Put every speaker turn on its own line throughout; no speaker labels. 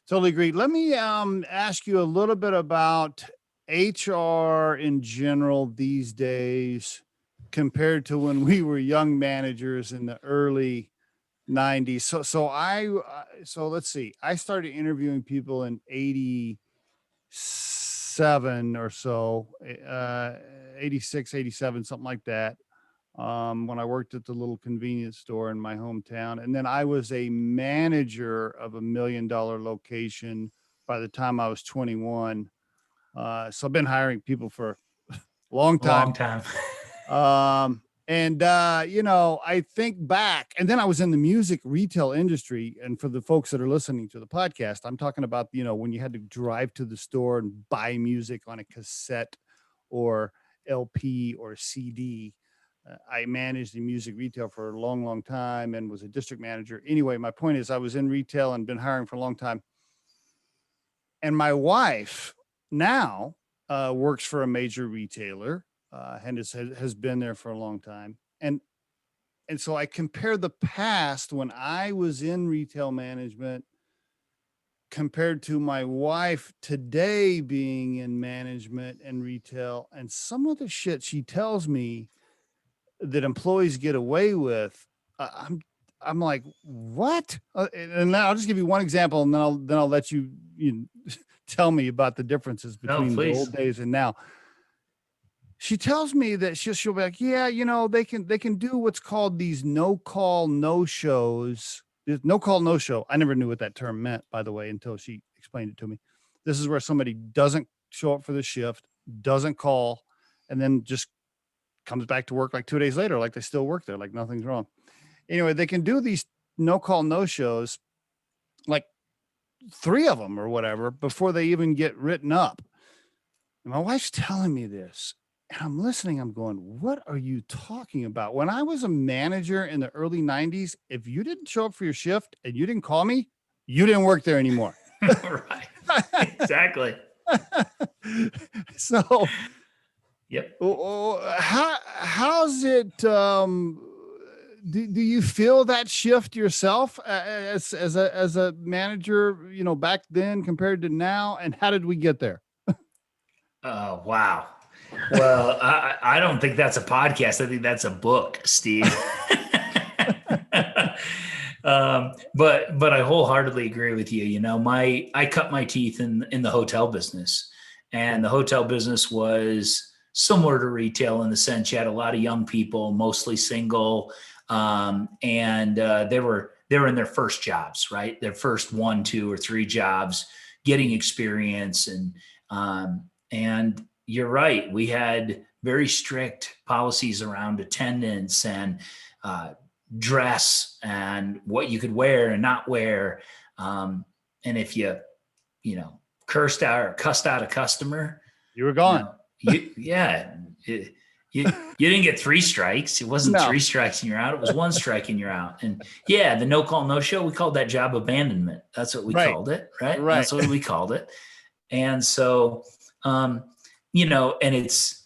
Totally agree. Let me ask you a little bit about HR in general these days compared to when we were young managers in the early 90s. So let's see. I started interviewing people in 87 or so, 86, 87, something like that. When I worked at the little convenience store in my hometown. And then I was a manager of $1 million location by the time I was 21. So I've been hiring people for a long time.
Long time.
I think back, and then I was in the music retail industry. And for the folks that are listening to the podcast, I'm talking about, when you had to drive to the store and buy music on a cassette or LP or CD. I managed the music retail for a long, long time and was a district manager. Anyway, my point is I was in retail and been hiring for a long time. And my wife now works for a major retailer and has been there for a long time. And so I compare the past when I was in retail management compared to my wife today being in management and retail, and some of the shit she tells me that employees get away with. I'm like, what? And I'll just give you one example, and then I'll let you tell me about the differences between the old days and now. She tells me that she'll be like, yeah, they can do what's called these no call, no shows. No call, no show. I never knew what that term meant, by the way, until she explained it to me. This is where somebody doesn't show up for the shift, doesn't call, and then just comes back to work like 2 days later, like they still work there, like nothing's wrong. Anyway, they can do these no call, no shows, like 3 of them or whatever, before they even get written up. And my wife's telling me this, and I'm listening. I'm going, what are you talking about? When I was a manager in the early 90s, if you didn't show up for your shift and you didn't call me, you didn't work there anymore.
Right. Exactly.
So,
yep.
How's it? Do you feel that shift yourself as a manager, back then compared to now? And how did we get there?
Oh, wow. Well, I don't think that's a podcast. I think that's a book, Steve. But I wholeheartedly agree with you. I cut my teeth in the hotel business, and the hotel business was similar to retail in the sense you had a lot of young people, mostly single, and they were in their first jobs, right? Their first 1, 2, or 3 jobs, getting experience, and you're right. We had very strict policies around attendance and dress and what you could wear and not wear. And if you cussed out a customer,
you were gone.
You didn't get 3 strikes. It wasn't 3 strikes and you're out. It was 1 strike and you're out. And the no call, no show, we called that job abandonment. That's what we called it. Right. That's what we called it. And so, and it's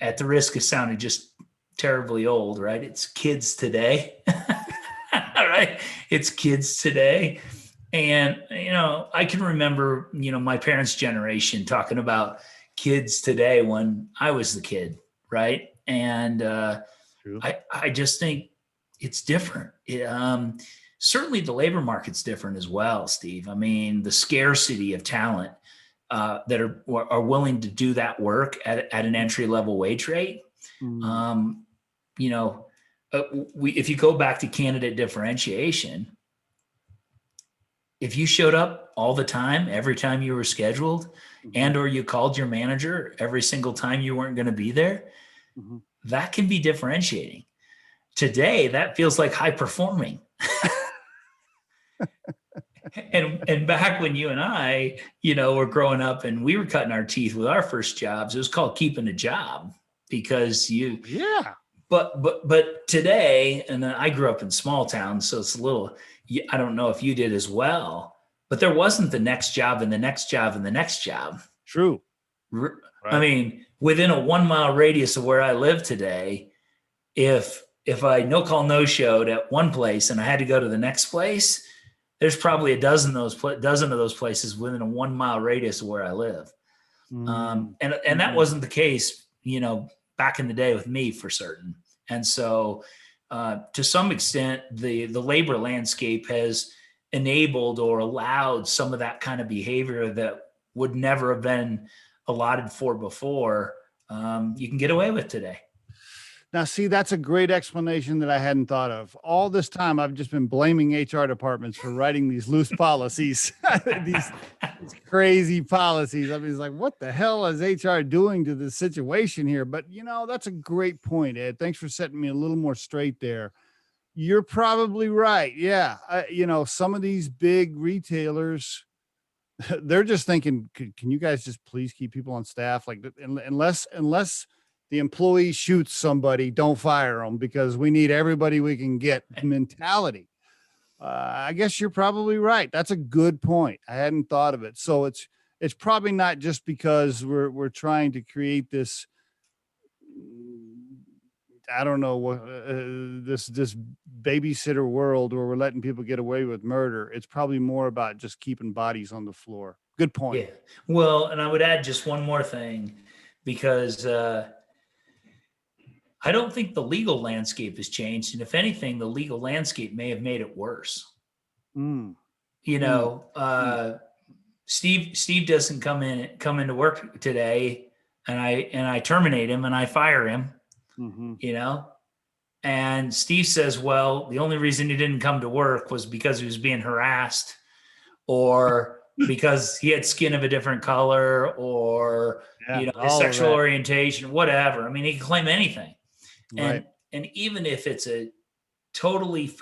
at the risk of sounding just terribly old, right? It's kids today, right? It's kids today. And, I can remember, my parents' generation talking about kids today when I was the kid, right? And I just think it's different. Certainly the labor market's different as well, Steve. I mean, the scarcity of talent that are willing to do that work at an entry-level wage rate. Mm. If you go back to candidate differentiation, if you showed up all the time, every time you were scheduled, mm-hmm. and or you called your manager every single time you weren't going to be there, mm-hmm. that can be differentiating. Today, that feels like high performing. And back when you and I, were growing up and we were cutting our teeth with our first jobs, it was called keeping a job because But today, and I grew up in small towns, so it's a little, I don't know if you did as well, but there wasn't the next job and the next job and the next job.
True.
Right. I mean, within a 1 mile radius of where I live today, if I no call, no showed at one place and I had to go to the next place, there's probably a dozen of those places within a 1 mile radius of where I live. And that wasn't the case, back in the day with me for certain. And so, to some extent, the labor landscape has enabled or allowed some of that kind of behavior that would never have been allotted for before. You can get away with today.
Now, see, that's a great explanation that I hadn't thought of. All this time, I've just been blaming HR departments for writing these loose policies, these crazy policies. I mean, it's like, what the hell is HR doing to this situation here? But, that's a great point, Ed. Thanks for setting me a little more straight there. You're probably right. Yeah. Some of these big retailers, they're just thinking, can you guys just please keep people on staff? Like, unless the employee shoots somebody, don't fire them because we need everybody we can get mentality. I guess you're probably right. That's a good point. I hadn't thought of it. So it's probably not just because we're trying to create this, I don't know, this babysitter world where we're letting people get away with murder. It's probably more about just keeping bodies on the floor. Good point.
Yeah. Well, and I would add just one more thing, because I don't think the legal landscape has changed. And if anything, the legal landscape may have made it worse. Steve doesn't come into work today and I terminate him and I fire him, and Steve says, well, the only reason he didn't come to work was because he was being harassed, or because he had skin of a different color, or, his sexual orientation, whatever. I mean, he can claim anything. Right. And even if it's a totally,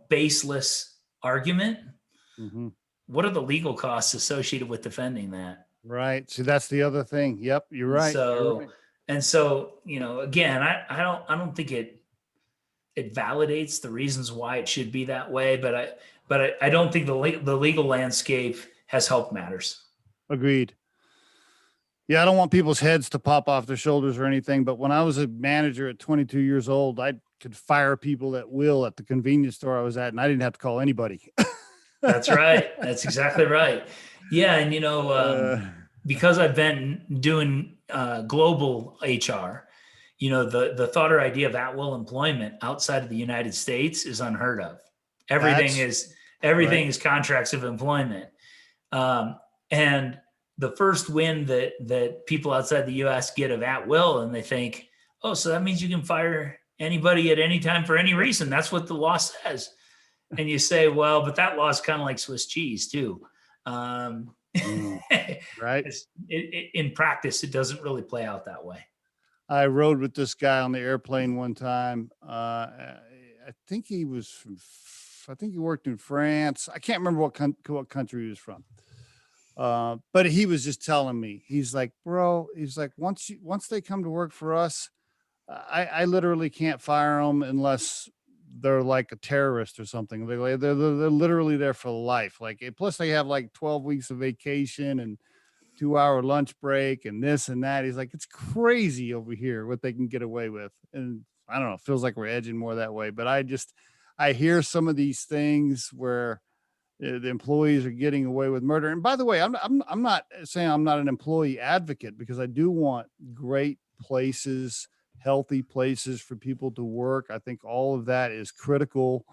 baseless argument, what are the legal costs associated with defending that?
Right. So that's the other thing. Yep. You're right.
So again, I don't think it validates the reasons why it should be that way, but I don't think the legal landscape has helped matters.
Agreed. Yeah, I don't want people's heads to pop off their shoulders or anything, but when I was a manager at 22 years old, I could fire people at will at the convenience store I was at, and I didn't have to call anybody.
That's right. That's exactly right. Yeah, and because I've been doing global HR, the thought or idea of at-will employment outside of the United States is unheard of. Everything is contracts of employment, and the first win that people outside the U.S. get of at will, and they think, oh, so that means you can fire anybody at any time for any reason. That's what the law says. And you say, well, but that law is kind of like Swiss cheese too. Right. In practice, it doesn't really play out that way.
I rode with this guy on the airplane one time. I think he worked in France. I can't remember what country he was from. But he was just telling me, he's like, bro, once they come to work for us, I literally can't fire them unless they're like a terrorist or something. They're literally there for life. Like, plus they have like 12 weeks of vacation and 2-hour lunch break and this and that. He's like, it's crazy over here what they can get away with. And I don't know, it feels like we're edging more that way, but I hear some of these things where the employees are getting away with murder. And by the way, I'm not saying I'm not an employee advocate, because I do want great places, healthy places for people to work. I think all of that is critical.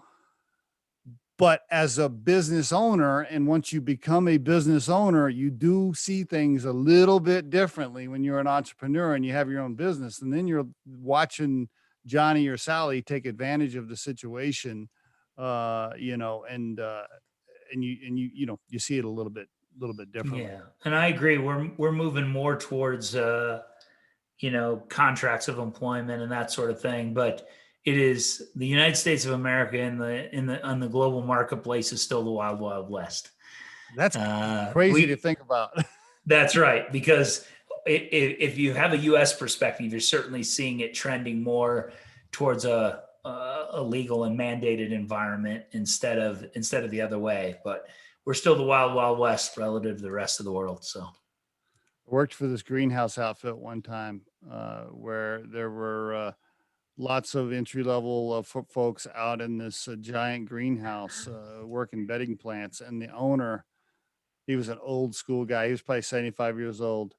But as a business owner, and once you become a business owner, you do see things a little bit differently when you're an entrepreneur and you have your own business. And then you're watching Johnny or Sally take advantage of the situation, and you see it a little bit differently.
Yeah. And I agree. We're moving more towards, contracts of employment and that sort of thing. But it is the United States of America on the global marketplace is still the wild, wild west.
That's crazy to think about.
That's right. Because if you have a U.S. perspective, you're certainly seeing it trending more towards a legal and mandated environment instead of the other way. But we're still the wild, wild west relative to the rest of the world. So
I worked for this greenhouse outfit one time where there were lots of entry level folks out in this giant greenhouse working bedding plants, and the owner, he was an old school guy. He was probably 75 years old.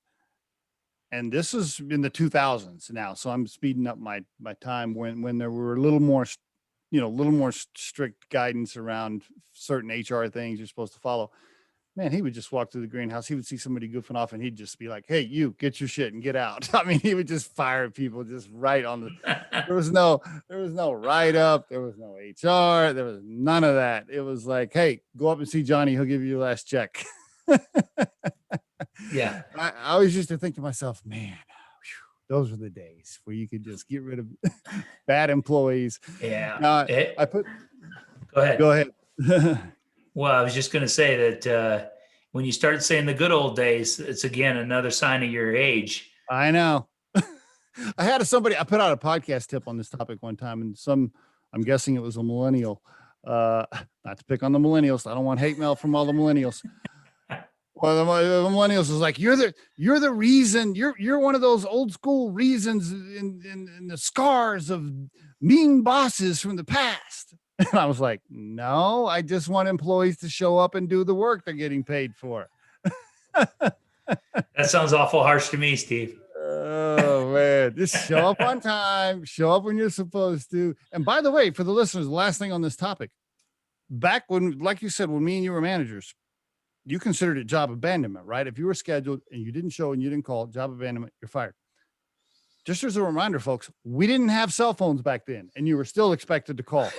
And this is in the 2000s now. So I'm speeding up my time when there were a little more, strict guidance around certain HR things you're supposed to follow. Man, he would just walk through the greenhouse. He would see somebody goofing off and he'd just be like, "Hey, you get your shit and get out." I mean, he would just fire people just right on the, there was no write up. There was no HR. There was none of that. It was like, "Hey, go up and see Johnny. He'll give you your last check."
Yeah.
I always used to think to myself, man, whew, those were the days where you could just get rid of bad employees.
Yeah.
Go ahead.
Well, I was just going to say that when you start saying the good old days, it's again another sign of your age.
I know. I put out a podcast tip on this topic one time, and I'm guessing it was a millennial. Not to pick on the millennials. I don't want hate mail from all the millennials. Well, the millennials was like, you're the reason, you're one of those old school reasons in the scars of mean bosses from the past. And I was like, no, I just want employees to show up and do the work they're getting paid for.
That sounds awful harsh to me, Steve.
Oh man, just show up on time, show up when you're supposed to. And by the way, for the listeners, the last thing on this topic, back when, like you said, when me and you were managers, you considered it job abandonment, right? If you were scheduled and you didn't show and you didn't call, job abandonment, you're fired. Just as a reminder, folks, we didn't have cell phones back then, and you were still expected to call.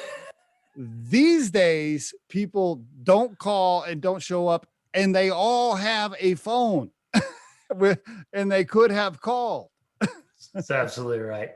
These days, people don't call and don't show up, and they all have a phone, and they could have called.
That's absolutely right.